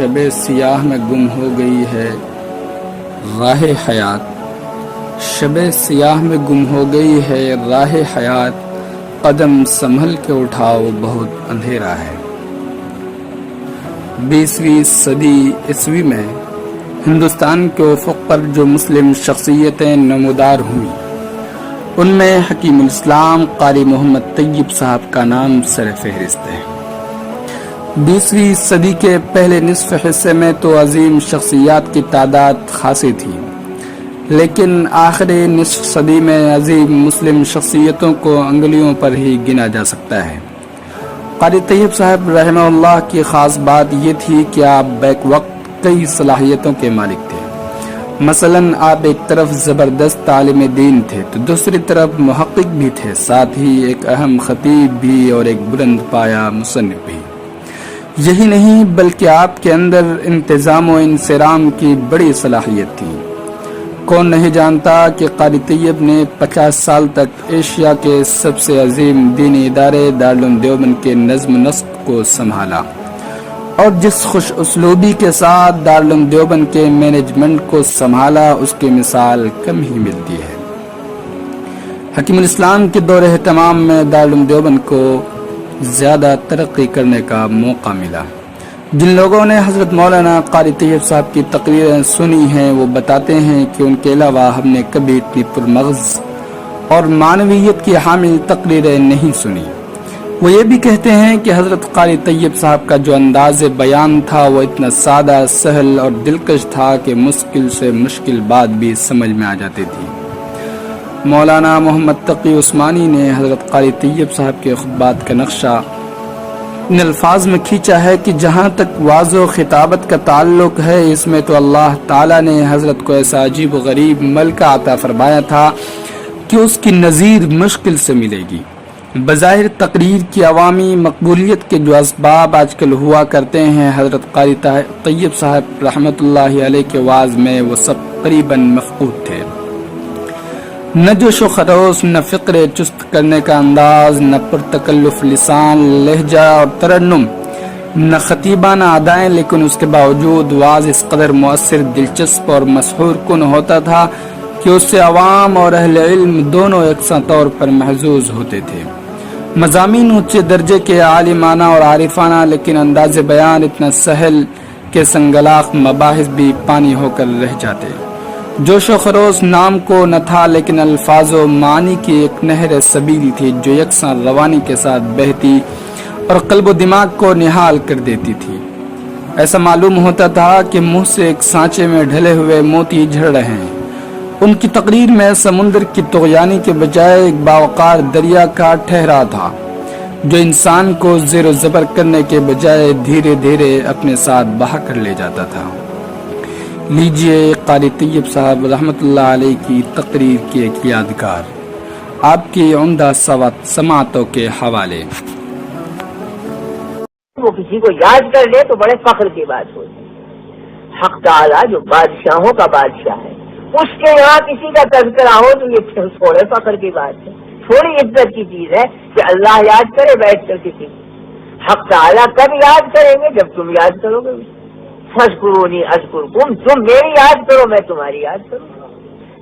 شب سیاہ میں گم ہو گئی ہے راہ حیات، شب سیاہ میں گم ہو گئی ہے راہ حیات، قدم سنبھل کے اٹھاؤ بہت اندھیرا ہے۔ 20ویں صدی عیسوی میں ہندوستان کے افق پر جو مسلم شخصیتیں نمودار ہوئیں ان میں حکیم الاسلام قاری محمد طیب صاحب کا نام سر فہرست ہے۔ 20ویں صدی کے پہلے نصف حصے میں تو عظیم شخصیات کی تعداد خاصی تھی، لیکن آخری نصف صدی میں عظیم مسلم شخصیتوں کو انگلیوں پر ہی گنا جا سکتا ہے۔ قاری طیب صاحب رحمہ اللہ کی خاص بات یہ تھی کہ آپ بیک وقت کئی صلاحیتوں کے مالک تھے۔ مثلاً آپ ایک طرف زبردست عالم دین تھے تو دوسری طرف محقق بھی تھے، ساتھ ہی ایک اہم خطیب بھی اور ایک بلند پایہ مصنف بھی۔ یہی نہیں بلکہ آپ کے اندر انتظام و انصرام کی بڑی صلاحیت تھی۔ کون نہیں جانتا کہ قاری طیب نے 50 سال تک ایشیا کے سب سے عظیم دینی ادارے دارالعلوم دیوبند کے نظم و نسق کو سنبھالا، اور جس خوش اسلوبی کے ساتھ دارالعلوم دیوبند کے مینجمنٹ کو سنبھالا اس کی مثال کم ہی ملتی ہے۔ حکیم الاسلام کے دور اہتمام میں دارالعلوم دیوبند کو زیادہ ترقی کرنے کا موقع ملا۔ جن لوگوں نے حضرت مولانا قاری طیب صاحب کی تقریریں سنی ہیں وہ بتاتے ہیں کہ ان کے علاوہ ہم نے کبھی اتنی پرمغز اور معنویت کی حامل تقریریں نہیں سنی۔ وہ یہ بھی کہتے ہیں کہ حضرت قاری طیب صاحب کا جو انداز بیان تھا وہ اتنا سادہ، سہل اور دلکش تھا کہ مشکل سے مشکل بات بھی سمجھ میں آ جاتی تھی۔ مولانا محمد تقی عثمانی نے حضرت قاری طیب صاحب کے خطبات کا نقشہ ان الفاظ میں کھینچا ہے کہ جہاں تک واضح و خطابت کا تعلق ہے اس میں تو اللہ تعالیٰ نے حضرت کو ایسا عجیب و غریب ملکہ عطا فرمایا تھا کہ اس کی نظیر مشکل سے ملے گی۔ بظاہر تقریر کی عوامی مقبولیت کے جو اسباب آج کل ہوا کرتے ہیں، حضرت قاری طیب صاحب رحمۃ اللہ علیہ کے وعظ میں وہ سب قریباً مفقود تھے۔ نہ جوش و خروش، نہ فقر چست کرنے کا انداز، نہ پرتکلف لسان، لہجہ اور ترنم، نہ خطیبانہ ادائیں، لیکن اس کے باوجود واعظ اس قدر مؤثر، دلچسپ اور مسحور کن ہوتا تھا کہ اس سے عوام اور اہل علم دونوں یکساں طور پر محظوظ ہوتے تھے۔ مضامین اونچے درجے کے عالمانہ اور عارفانہ، لیکن انداز بیان اتنا سہل کہ سنگلاخ مباحث بھی پانی ہو کر رہ جاتے۔ جوش و خروش نام کو نہ تھا، لیکن الفاظ و معنی کی ایک نہر سبیل تھی جو یکساں روانی کے ساتھ بہتی اور قلب و دماغ کو نہال کر دیتی تھی۔ ایسا معلوم ہوتا تھا کہ منہ سے ایک سانچے میں ڈھلے ہوئے موتی جھڑ رہے ہیں۔ ان کی تقریر میں سمندر کی طغیانی کے بجائے ایک باوقار دریا کا ٹھہرا تھا جو انسان کو زیر و زبر کرنے کے بجائے دھیرے دھیرے اپنے ساتھ بہا کر لے جاتا تھا۔ لیجئے قاری طیب صاحب رحمۃ اللہ علیہ کی تقریر کی ایک یادگار، آپ کی عمدہ سماعتوں کے حوالے۔ وہ کسی کو یاد کر لے تو بڑے فخر کی بات ہوتی ہے۔ حق تعالیٰ جو بادشاہوں کا بادشاہ ہے اس کے یہاں کسی کا تذکرہ ہو تو یہ تھوڑے فخر کی بات ہے، تھوڑی عزت کی چیز ہے کہ اللہ یاد کرے بیٹھ کر کسی کو۔ حق تعالیٰ کب یاد کریں گے؟ جب تم یاد کرو گے۔ فاذکرونی اذکرکم، تم میری یاد کرو میں تمہاری یاد کروں۔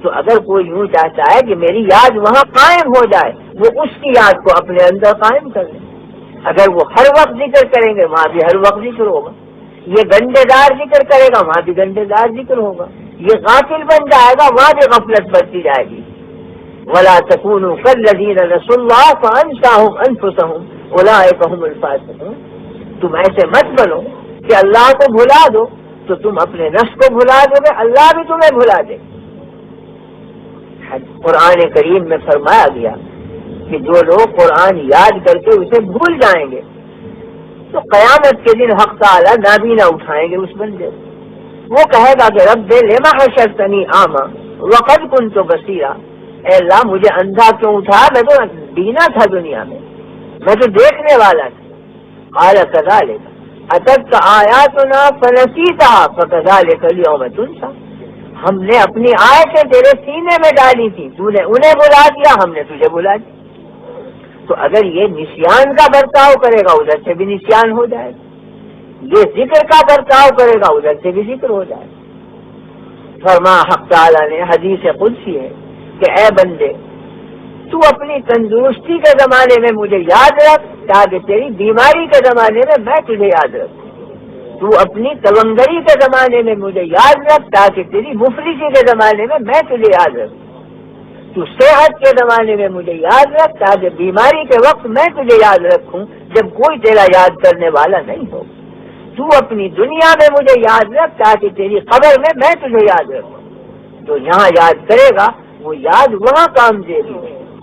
تو اگر کوئی یوں چاہتا ہے کہ میری یاد وہاں قائم ہو جائے، وہ اس کی یاد کو اپنے اندر قائم کر لیں۔ اگر وہ ہر وقت ذکر کریں گے وہاں بھی ہر وقت ذکر ہوگا، یہ گنڈے دار ذکر کرے گا وہاں بھی گنڈے دار ذکر ہوگا، یہ غافل بن جائے گا وہاں بھی غفلت بڑھتی جائے گی۔ وَلَا تَكُونُوا كَالَّذِينَ نَسُوا اللَّهَ فَأَنسَاهُمْ أَنفُسَهُمْ أُولَٰئِكَ هُمُ الْفَاسِقُونَ۔ تم ایسے مت بنو کہ اللہ کو بھلا دو تو تم اپنے نفس کو بھلا دو گے، اللہ بھی تمہیں بھلا دے۔ قرآن کریم میں فرمایا گیا کہ جو لوگ قرآن یاد کر کے اسے بھول جائیں گے تو قیامت کے دن حق تعالیٰ نابینا اٹھائیں گے اس بندے کو۔ وہ کہے گا کہ رب لما حشرتنی اعمی وقد كنت بصیرا، اے اللہ مجھے اندھا کیوں اٹھا، میں تو بینا تھا دنیا میں تو دیکھنے والا تھا۔ قال كذلك اتتك آیاتنا فنسیتها فكذلك اليوم تنسى، ہم نے اپنی آیتیں تیرے سینے میں ڈالی تھی، تو نے انہیں بلا دیا، ہم نے تجھے بلا دیا۔ تو اگر یہ نسیان کا برتاؤ کرے گا ادھر سے بھی نسیان ہو جائے گا۔ یہ ذکر کا برتاؤ کرے گا ادھر سے بھی ذکر ہو جائے. فرما حق تعالیٰ نے حدیث قدسی ہے کہ اے بندے تو اپنی تندرستی کے زمانے میں مجھے یاد رکھ تاکہ تیری بیماری کے زمانے میں میں تجھے یاد رکھوں. تو اپنی تونگری کے زمانے میں مجھے یاد رکھ تاکہ تیری مفلسی کے زمانے میں میں تجھے یاد رکھوں. تو صحت کے زمانے میں مجھے یاد رکھ تاکہ بیماری کے وقت میں تجھے یاد رکھوں جب کوئی تیرا یاد کرنے والا نہیں ہو. تو اپنی دنیا میں مجھے یاد رکھ تاکہ تیری قبر میں میں تجھے یاد رکھوں. جو یہاں یاد کرے گا وہ یاد وہاں کام دے گی.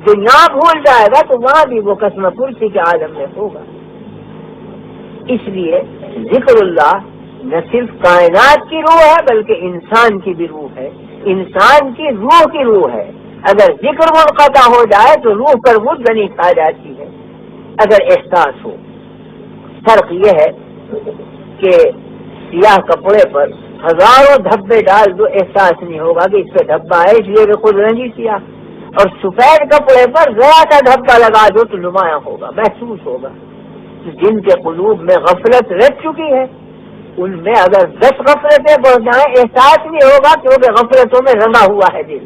جو یہاں بھول جائے گا تو وہاں بھی وہ قسم پرسی کے عالم میں ہوگا. اس لیے ذکر اللہ نہ صرف کائنات کی روح ہے بلکہ انسان کی بھی روح ہے. انسان کی روح ہے. اگر ذکر منقطع ہو جائے تو روح پر وزنی کھا جاتی ہے. اگر احساس ہو، فرق یہ ہے کہ سیاہ کپڑے پر ہزاروں دھبے ڈال دو احساس نہیں ہوگا کہ اس پہ دھبا ہے اس لیے کہ خود رنگی سیاہ. اور سفید کپڑے پر ذرا سا دھبا لگا دو تو نمایاں ہوگا، محسوس ہوگا. جن کے قلوب میں غفلت رچ چکی ہے ان میں اگر 10 غفلتیں بڑھ جائیں احساس نہیں ہوگا کیونکہ غفلتوں میں رنگا ہوا ہے دل.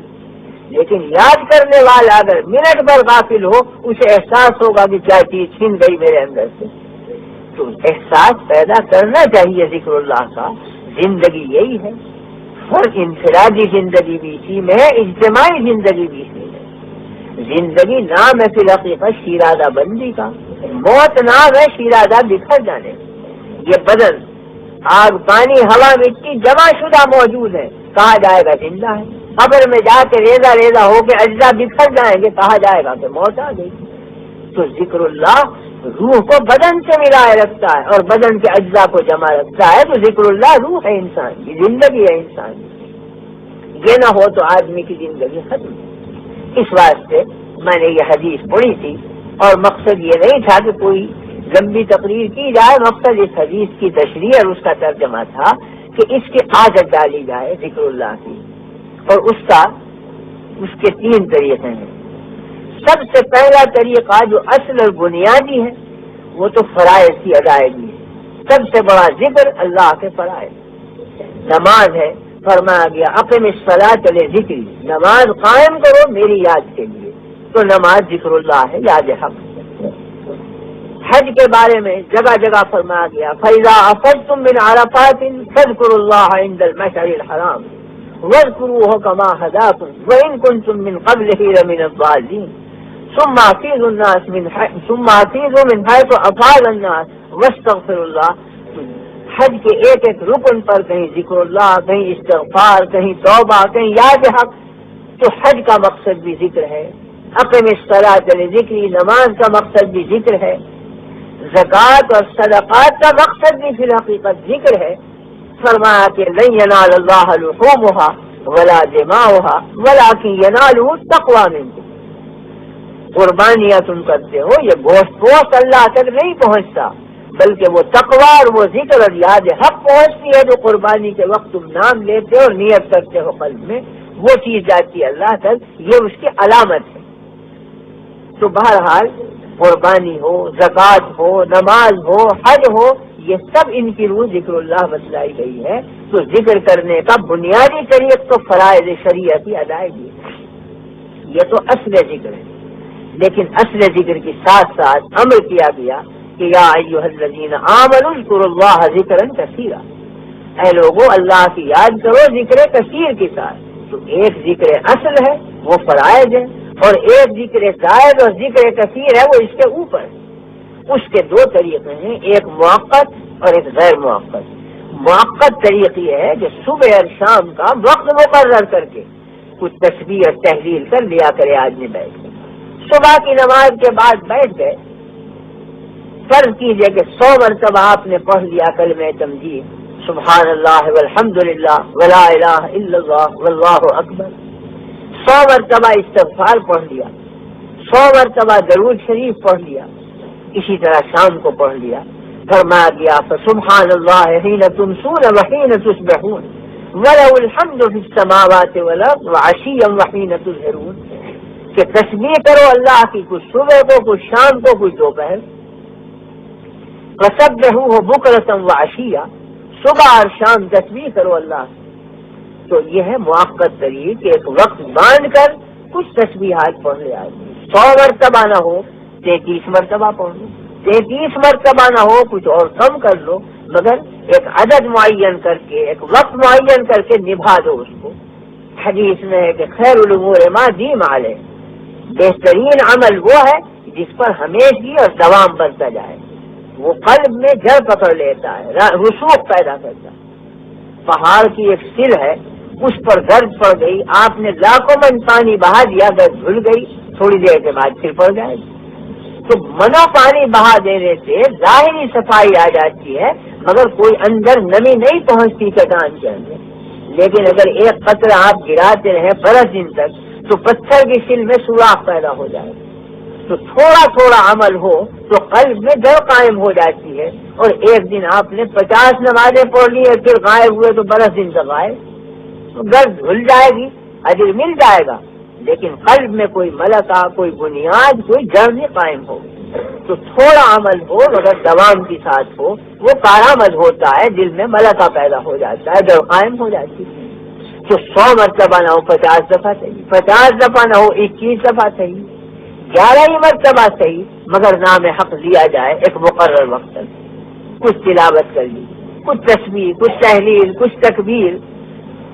لیکن یاد کرنے والا اگر منٹ بھر غافل ہو اسے احساس ہوگا کہ کیا چیز چھن گئی میرے اندر سے. تو احساس پیدا کرنا چاہیے ذکر اللہ کا. زندگی یہی ہے. فرق انفرادی زندگی بھی اسی میں ہے، اجتماعی زندگی بھی اسی میں. زندگی نام ہے فی الحقیقت شیرازہ بندی کا. موت نام ہے شیرازہ بکھر جانے. یہ بدن آگ پانی ہوا مٹی جمع شدہ موجود ہے، کہا جائے گا زندہ ہے. قبر میں جا کے ریزہ ریزہ ہو کے اجزا بکھر جائیں گے، کہا جائے گا کہ موت آ گئی. تو ذکر اللہ روح کو بدن سے ملائے رکھتا ہے اور بدن کے اجزاء کو جمع رکھتا ہے. تو ذکر اللہ روح ہے انسان کی، زندگی ہے انسان کی. یہ نہ ہو تو آدمی کی زندگی ختم. اس واسطے میں نے یہ حدیث پڑھی تھی اور مقصد یہ نہیں تھا کہ کوئی لمبی تقریر کی جائے. مقصد اس حدیث کی تشریح اور اس کا ترجمہ تھا کہ اس کی عادت ڈالی جائے ذکر اللہ کی. اور اس کے 3 طریقے ہیں. سب سے پہلا طریقہ جو اصل اور بنیادی ہے وہ تو فرائض کی ادائیگی ہے. سب سے بڑا ذکر اللہ کے فرائض. نماز ہے، فرمایا گیا اقم الصلاۃ لذکری، نماز قائم کرو میری یاد کے لیے. تو نماز ذکر اللہ ہے، یاد حق. حج کے بارے میں جگہ جگہ فرمایا گیا فَإِذَا أَفَضْتُم مِّنْ عَرَفَاتٍ فَاذْكُرُوا اللَّهَ عِندَ الْمَشْعَرِ الْحَرَامِ وَاذْكُرُوهُ كَمَا هَدَاكُمْ وَإِن كُنتُم مِّن قَبْلِهِ لَمِنَ الضَّالِّينَ ثُمَّ أَفِيضُوا مِنْ حَيْثُ أَفَاضَ النَّاسُ وَاسْتَغْفِرُوا اللَّهَ. حج کے ایک رکن پر کہیں ذکر اللہ، کہیں استغفار، کہیں توبہ، کہیں یاد حق. تو حج کا مقصد بھی ذکر ہے. اقم الصلاۃ لذکری، نماز کا مقصد بھی ذکر ہے. زکوٰۃ اور صدقات کا مقصد بھی فی الحقیقت ذکر ہے. فرمایا کہ لن ینال اللہ لحومها ولا دماؤها ولکن ینالہ التقوی منکم. قربانیاں تم کرتے ہو، یہ گوشت اللہ تک نہیں پہنچتا بلکہ وہ تقوی اور وہ ذکر اور یاد حق پہنچتی ہے. جو قربانی کے وقت تم نام لیتے ہو اور نیت کرتے ہو قلب میں، وہ چیز جاتی ہے اللہ تک. یہ اس کی علامت ہے. تو بہرحال قربانی ہو، زکوٰۃ ہو، نماز ہو، حج ہو، یہ سب ان کی روح ذکر اللہ بتلائی گئی ہے. تو ذکر کرنے کا بنیادی طریق تو فرائض شریعت کی ادائیگی ہے. یہ تو اصل ذکر ہے. لیکن اصل ذکر کے ساتھ ساتھ امر کیا گیا کہ یا ایھا الذین آمنوا اذکروا اللہ ذکرا کثیرا. اے لوگوں اللہ کی یاد کرو ذکر کثیر کے ساتھ. تو ایک ذکر اصل ہے وہ فرائض ہے اور ایک ذکر زائد اور ذکر کثیر ہے وہ اس کے اوپر. اس کے 2 طریقے ہیں، ایک موقت اور ایک غیر موقت. موقت طریقہ یہ ہے کہ صبح اور شام کا وقت مقرر کر کے کچھ تسبیح اور تحلیل کر لیا کرے آدمی بیٹھ کے. صبح کی نماز کے بعد بیٹھ گئے، فرض کیجئے کہ 100 مرتبہ آپ نے پڑھ لیا کلمہ تمجید سبحان اللہ والحمد للہ ولا الہ الا اللہ واللہ اکبر. 100 مرتبہ استغفار پڑھ لیا، 100 مرتبہ درود شریف پڑھ لیا. اسی طرح شام کو پڑھ لیا. فرمایا گیا فسبحان اللہ حین تمسون وحین تصبحون ولہ الحمد فی السماوات والارض وعشیا وحین تظہرون. کہ تسبیح کرو اللہ کی، کچھ صبح کو، کچھ شام کو، کچھ دوپہر. فسبحوہ بکرۃ وعشیہ، صبح اور شام تسبیح کرو اللہ. تو یہ ہے موقت طریق کہ ایک وقت باندھ کر کچھ تسبیحات پڑھ لے آدمی. 100 مرتبہ نہ ہو 33 مرتبہ پڑھ لو، 33 مرتبہ نہ ہو کچھ اور کم کر لو، مگر ایک عدد معین کر کے، ایک وقت معین کر کے نبھا دو اس کو. حدیث میں ہے کہ خیر الامور ما دیم علیہ، بہترین عمل وہ ہے جس پر ہمیشگی اور دوام بنتا جائے. وہ قلب میں جڑ پکڑ لیتا ہے، رسوخ پیدا کرتا ہے. پہاڑ کی ایک سل ہے، اس پر گرد پڑ گئی، آپ نے لاکھوں من پانی بہا دیا، گرد دھل گئی، تھوڑی دیر کے بعد پھر پڑ جائے گی. تو منو پانی بہا دینے سے ظاہری صفائی آ جاتی ہے، مگر کوئی اندر نمی نہیں پہنچتی چٹان کے اندر. لیکن اگر ایک قطرہ آپ گراتے رہے برس دن تک تو پتھر کی سل میں سوراخ پیدا ہو جائے گا. تو تھوڑا تھوڑا عمل ہو تو قلب میں جڑ قائم ہو جاتی ہے. اور ایک دن آپ نے 50 نمازیں پڑھ لی پھر غائب ہوئے تو برس دن تک غائب، تو گرد دھل جائے گی، اجر مل جائے گا، لیکن قلب میں کوئی ملکہ، کوئی بنیاد، کوئی جڑ نہیں قائم ہوگی. تو تھوڑا عمل ہو مگر دوام کے ساتھ ہو، وہ کارآمد ہوتا ہے، دل میں ملکہ پیدا ہو جاتا ہے، جڑ قائم ہو جاتی ہے. تو 100 مرتبہ نہ ہو 50 دفعہ صحیح، 50 دفعہ نہ ہو 21 دفعہ صحیح، 11 مرتبہ صحیح، مگر نام حق لیا جائے ایک مقرر وقت تک. کچھ تلاوت کر لی، کچھ تسبیح، کچھ تحلیل، کچھ تکبیر،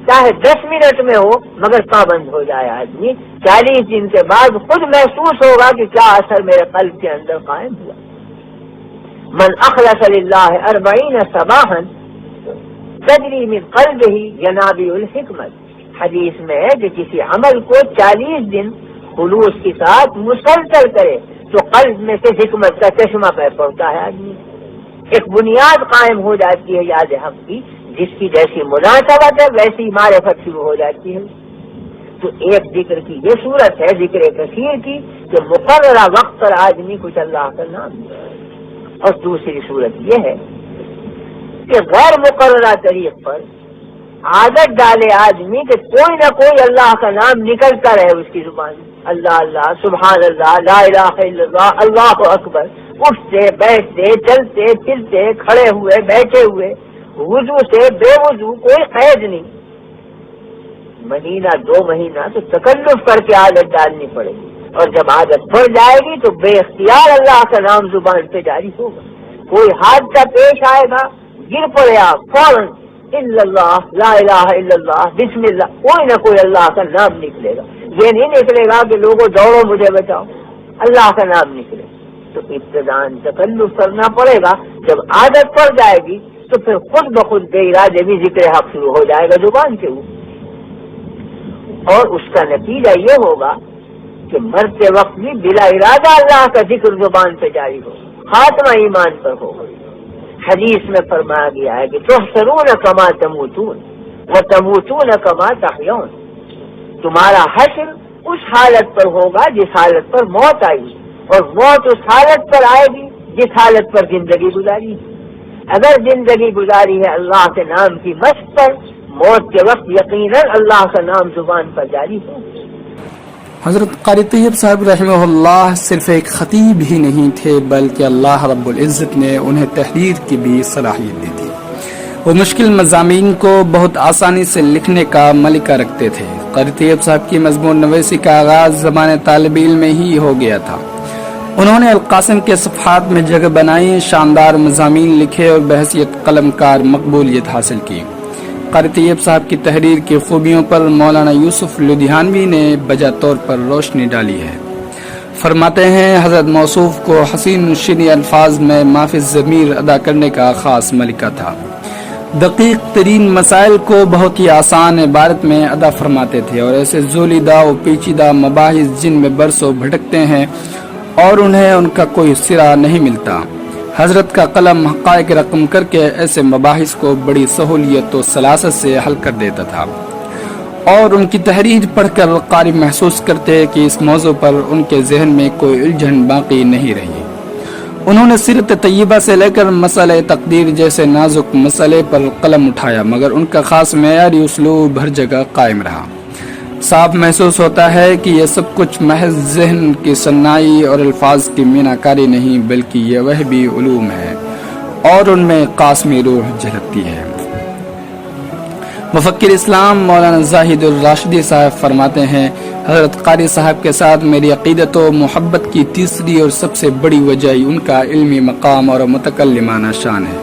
چاہے 10 منٹ میں ہو مگر پابند ہو جائے آدمی. 40 دن کے بعد خود محسوس ہوگا کہ کیا اثر میرے قلب کے اندر قائم ہوا. من اخلص للہ 40 صباحا تجری من قلبہ ینابیع الحکمت. حدیث میں ہے کہ کسی عمل کو 40 دن خلوص کے ساتھ مسلسل کرے تو قلب میں سے حکمت کا چشمہ پہ پڑتا ہے آدمی. ایک بنیاد قائم ہو جاتی ہے یاد حق کی، جس کی جیسی مناسبت ہے ویسی معرفت شروع ہو جاتی ہے. تو ایک ذکر کی یہ صورت ہے ذکر کثیر کی کہ مقررہ وقت پر آدمی کچھ اللہ کا نام لے. اور دوسری صورت یہ ہے کہ غیر مقررہ طریق پر عادت ڈالے آدمی کہ کوئی نہ کوئی اللہ کا نام نکلتا رہے اس کی زبان. اللہ اللہ، سبحان اللہ، لا الہ الا اللہ، اللہ اکبر، اٹھتے بیٹھتے چلتے پھرتے کھڑے ہوئے بیٹھے ہوئے، وضو سے بے وضو، کوئی قید نہیں. مہینہ 2 مہینہ تو تکلف کر کے عادت ڈالنی پڑے گی، اور جب عادت پڑ جائے گی تو بے اختیار اللہ کا نام زبان پہ جاری ہوگا. کوئی حادثہ پیش آئے گا، گر پڑے آپ، فوراً الا اللہ، لا الہ الا اللہ، بسم اللہ، کوئی نہ کوئی اللہ کا نام نکلے گا. یہ نہیں نکلے گا کہ لوگوں دوڑو مجھے بچاؤ، اللہ کا نام نکلے. تو ابتداءً تکلف کرنا پڑے گا. جب عادت پڑ جائے گی تو پھر خود بخود بے ارادے بھی ذکر حق شروع ہو جائے گا زبان کے اوپر. اور اس کا نتیجہ یہ ہوگا کہ مرتے وقت بھی بلا ارادہ اللہ کا ذکر زبان پہ جاری ہو، خاتمہ ایمان پر ہوگا. حدیث میں فرمایا گیا ہے کہ تحشرون کما تموتون وتموتون کما تحیون. تمہارا حشر اس حالت پر ہوگا جس حالت پر موت آئی، اور موت اس حالت پر آئے گی جس حالت پر زندگی گزاری. اگر زندگی گزاری ہے اللہ کے نام کی مشق پر، موت کے وقت یقیناً اللہ کا نام زبان پر جاری ہو. حضرت قاری طیب صاحب رحمہ اللہ صرف ایک خطیب ہی نہیں تھے، بلکہ اللہ رب العزت نے انہیں تحریر کی بھی صلاحیت دی تھی. وہ مشکل مضامین کو بہت آسانی سے لکھنے کا ملکہ رکھتے تھے. قاری طیب صاحب کی مضمون نویسی کا آغاز زبان طالب علم میں ہی ہو گیا تھا. انہوں نے القاسم کے صفحات میں جگہ بنائی، شاندار مضامین لکھے اور بحیثیت قلم کار مقبولیت حاصل کی. قاری طیب صاحب کی تحریر کی خوبیوں پر مولانا یوسف لدھیانوی نے بجا طور پر روشنی ڈالی ہے. فرماتے ہیں حضرت موصوف کو حسین شیریں الفاظ میں مافی ضمیر ادا کرنے کا خاص ملکہ تھا. دقیق ترین مسائل کو بہت ہی آسان عبارت میں ادا فرماتے تھے، اور ایسے زولیدہ و پیچیدہ مباحث جن میں برسوں بھٹکتے ہیں اور انہیں ان کا کوئی سرا نہیں ملتا، حضرت کا قلم حقائق رقم کر کے ایسے مباحث کو بڑی سہولیت و سلاست سے حل کر دیتا تھا. اور ان کی تحریر پڑھ کر قاری محسوس کرتے کہ اس موضوع پر ان کے ذہن میں کوئی الجھن باقی نہیں رہی. انہوں نے سیرت طیبہ سے لے کر مسئلہ تقدیر جیسے نازک مسئلے پر قلم اٹھایا، مگر ان کا خاص معیاری اسلوب ہر جگہ قائم رہا. صاف محسوس ہوتا ہے کہ یہ سب کچھ محض ذہن کی صنائی اور الفاظ کی میناکاری نہیں، بلکہ یہ وہ بھی علوم ہے اور ان میں قاسمی روح جھلکتی ہے۔ مفکر اسلام مولانا زاہد الراشدی صاحب فرماتے ہیں، حضرت قاری صاحب کے ساتھ میری عقیدت و محبت کی تیسری اور سب سے بڑی وجہ ان کا علمی مقام اور متکلمانہ شان ہے۔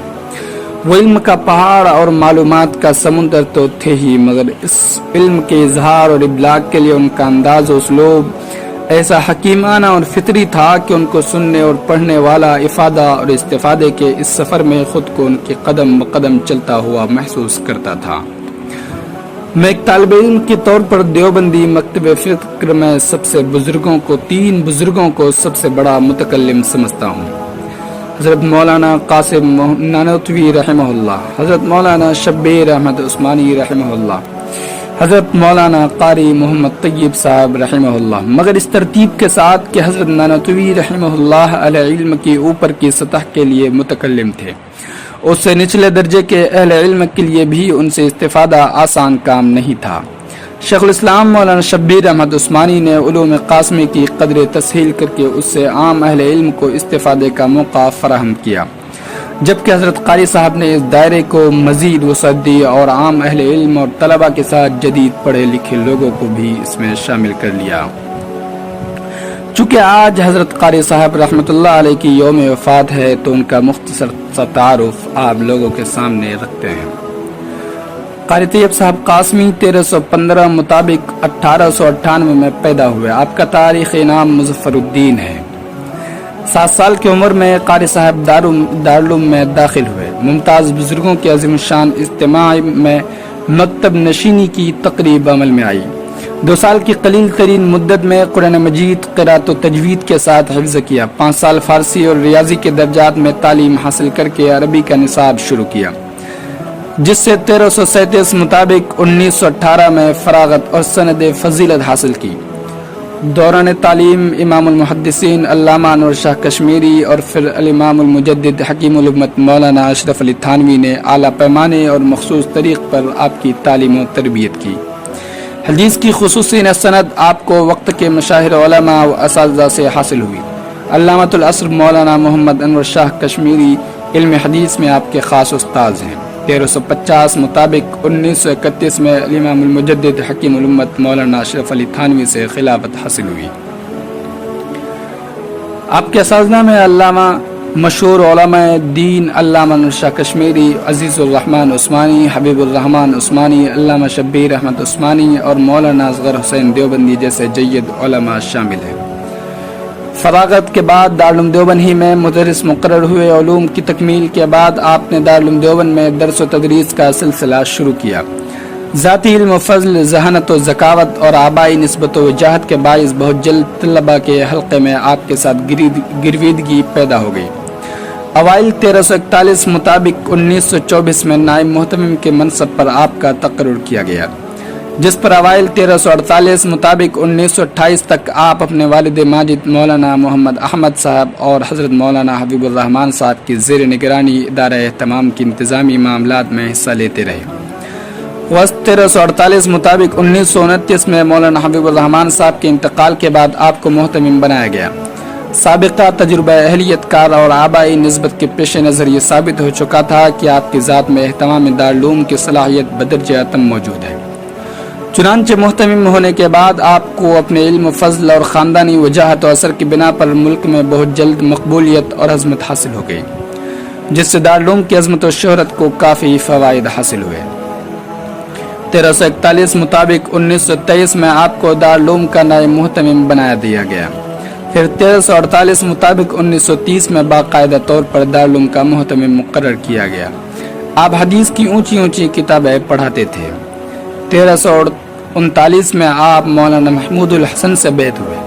وہ علم کا پہاڑ اور معلومات کا سمندر تو تھے ہی، مگر اس علم کے اظہار اور ابلاغ کے لیے ان کا انداز و اسلوب ایسا حکیمانہ اور فطری تھا کہ ان کو سننے اور پڑھنے والا افادہ اور استفادے کے اس سفر میں خود کو ان کے قدم بقدم چلتا ہوا محسوس کرتا تھا۔ میں ایک طالب علم کے طور پر دیوبندی مکتب فکر میں تین بزرگوں کو سب سے بڑا متکلم سمجھتا ہوں۔ حضرت مولانا قاسم نانوتوی رحمہ اللہ، حضرت مولانا شبیر احمد عثمانی رحمہ اللہ، حضرت مولانا قاری محمد طیب صاحب رحمہ اللہ، مگر اس ترتیب کے ساتھ کہ حضرت نانوتوی رحمہ اللہ اہل علم کی اوپر کی سطح کے لیے متکلم تھے، اس سے نچلے درجے کے اہل علم کے لیے بھی ان سے استفادہ آسان کام نہیں تھا۔ شیخ الاسلام مولانا شبیر احمد عثمانی نے علوم قاسمی کی قدر تسہیل کر کے اس سے عام اہل علم کو استفادے کا موقع فراہم کیا، جبکہ حضرت قاری صاحب نے اس دائرے کو مزید وسعت دی اور عام اہل علم اور طلباء کے ساتھ جدید پڑھے لکھے لوگوں کو بھی اس میں شامل کر لیا۔ چونکہ آج حضرت قاری صاحب رحمۃ اللہ علیہ کی یوم وفات ہے تو ان کا مختصر سا تعارف آپ لوگوں کے سامنے رکھتے ہیں۔ قاری طیب صاحب قاسمی 1315 مطابق 1898 میں پیدا ہوئے۔ آپ کا تاریخی نام مظفر الدین ہے۔ 7 سال کی عمر میں قاری صاحب دارالعلوم میں داخل ہوئے۔ ممتاز بزرگوں کے عظیم شان اجتماع میں مکتب نشینی کی تقریب عمل میں آئی۔ 2 سال کی قلیل ترین مدت میں قرآن مجید قرات و تجوید کے ساتھ حفظ کیا۔ 5 سال فارسی اور ریاضی کے درجات میں تعلیم حاصل کر کے عربی کا نصاب شروع کیا، جس سے 1337 مطابق 1918 میں فراغت اور سند فضیلت حاصل کی۔ دوران تعلیم امام المحدثین علامہ انور شاہ کشمیری اور پھر الامام المجدد حکیم الامت مولانا اشرف علی تھانوی نے اعلیٰ پیمانے اور مخصوص طریق پر آپ کی تعلیم و تربیت کی۔ حدیث کی خصوصی سند آپ کو وقت کے مشاہیر علماء و اساتذہ سے حاصل ہوئی۔ علامۃ العصر مولانا محمد انور شاہ کشمیری علم حدیث میں آپ کے خاص استاذ ہیں۔ 1350 مطابق 1931 میں امام المجدد حکیم الامت مولانا اشرف علی تھانوی سے خلافت حاصل ہوئی۔ آپ کے اساتذہ میں علامہ مشہور علماء دین علامہ انور شاہ کشمیری، عزیز الرحمن عثمانی، حبیب الرحمن عثمانی، علامہ شبیر احمد عثمانی اور مولانا اصغر حسین دیوبندی جیسے جید علماء شامل ہیں۔ فراغت کے بعد دارالعلوم دیوبند ہی میں مدرس مقرر ہوئے۔ علوم کی تکمیل کے بعد آپ نے دارالعلوم دیوبند میں درس و تدریس کا سلسلہ شروع کیا۔ ذاتی علم و فضل، ذہانت و ذکاوت اور آبائی نسبت و وجاہت کے باعث بہت جلد طلباء کے حلقے میں آپ کے ساتھ گرویدگی پیدا ہو گئی۔ اوائل 1341 مطابق 1924 میں نائب محتمم کے منصب پر آپ کا تقرر کیا گیا، جس پر اوائل 1348 مطابق 1928 تک آپ اپنے والد ماجد مولانا محمد احمد صاحب اور حضرت مولانا حبیب الرحمن صاحب کی زیر نگرانی ادارہ اہتمام کی انتظامی معاملات میں حصہ لیتے رہے۔ 1348 مطابق 1929 میں مولانا حبیب الرحمن صاحب کے انتقال کے بعد آپ کو محتمم بنایا گیا۔ سابقہ تجربہ اہلیت کار اور آبائی نسبت کے پیش نظر یہ ثابت ہو چکا تھا کہ آپ کی ذات میں اہتمام دارالعلوم کی صلاحیت بدرجہ اتم موجود ہے۔ چنانچہ محتمم ہونے کے بعد آپ کو اپنے علم و فضل اور خاندانی وجاہت و اثر کی بنا پر ملک میں بہت جلد مقبولیت اور عظمت حاصل ہو گئی، جس سے دارالعلوم کی عظمت و شہرت کو کافی فوائد حاصل ہوئے۔ 1341 مطابق 1923 میں آپ کو دارالعلوم کا نائب محتمم بنا دیا گیا۔ پھر 1348 مطابق 1930 میں باقاعدہ طور پر دارالعلوم کا محتمم مقرر کیا گیا۔ آپ حدیث کی اونچی اونچی کتابیں پڑھاتے تھے۔ 1339 میں آپ مولانا محمود الحسن سے بیعت ہوئے۔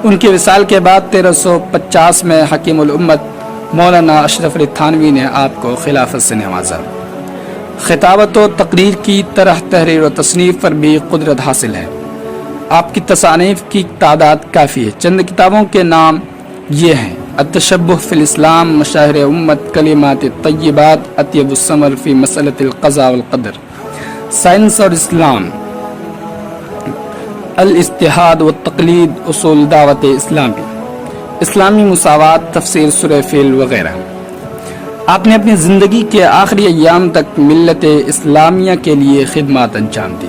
ان کے وصال کے بعد 1350 میں حکیم الامت مولانا اشرف علی تھانوی نے آپ کو خلافت سے نوازا۔ خطابت و تقریر کی طرح تحریر و تصنیف پر بھی قدرت حاصل ہے۔ آپ کی تصانیف کی تعداد کافی ہے۔ چند کتابوں کے نام یہ ہیں: التشبہ فی الاسلام، مشاہیر امت، کلمات طیبات، اطیب الثمر فی مسئلۃ القضاء والقدر، سائنس اور اسلام، الاجتہاد والتقلید، اصول دعوت اسلامی، اسلامی مساوات، تفسیر سورہ فیل وغیرہ۔ آپ نے اپنی زندگی کے آخری ایام تک ملت اسلامیہ کے لیے خدمات انجام دی۔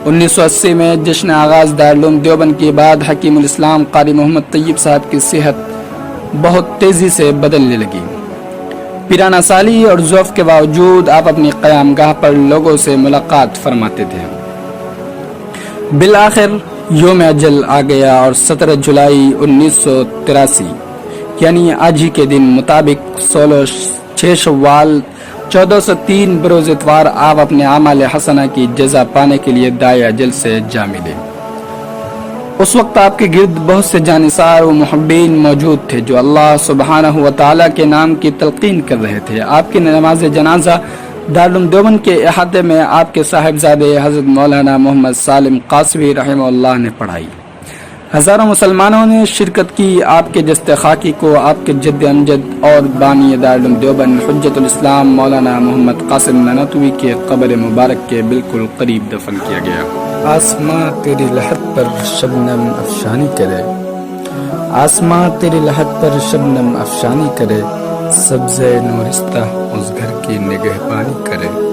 1980 میں جشن آغاز دارالعلوم دیوبند کے بعد حکیم الاسلام قاری محمد طیب صاحب کی صحت بہت تیزی سے بدلنے لگی۔ پیرانہ سالی اور ضعف کے باوجود آپ اپنی قیام گاہ پر لوگوں سے ملاقات فرماتے تھے۔ بالآخر یوم اجل آ گیا اور 17 جولائی 1983 یعنی آج ہی کے دن مطابق 6 شوال 1403 بروز اتوار آپ اپنے اعمال حسنہ کی جزا پانے کے لیے دائے اجل سے جا ملے۔ اس وقت آپ کے گرد بہت سے جانثار و محبین موجود تھے جو اللہ سبحانہ و تعالیٰ کے نام کی تلقین کر رہے تھے۔ آپ کی نماز جنازہ دارالعلوم دیوبند کے احاطے میں آپ کے صاحبزادے حضرت مولانا محمد سالم قاسوی رحمہ اللہ نے پڑھائی۔ ہزاروں مسلمانوں نے شرکت کی۔ آپ کے جسد خاکی کو آپ کے جد امجد اور بانی دارالعلوم دیوبند حجت الاسلام مولانا محمد قاسم نانوتوی کے قبر مبارک کے بالکل قریب دفن کیا گیا۔ آسماں تیری لحد پر شبنم افشانی کرے، آسماں تیری لحد پر شبنم افشانی کرے، سبز نورستہ اس گھر کی نگہبانی کرے۔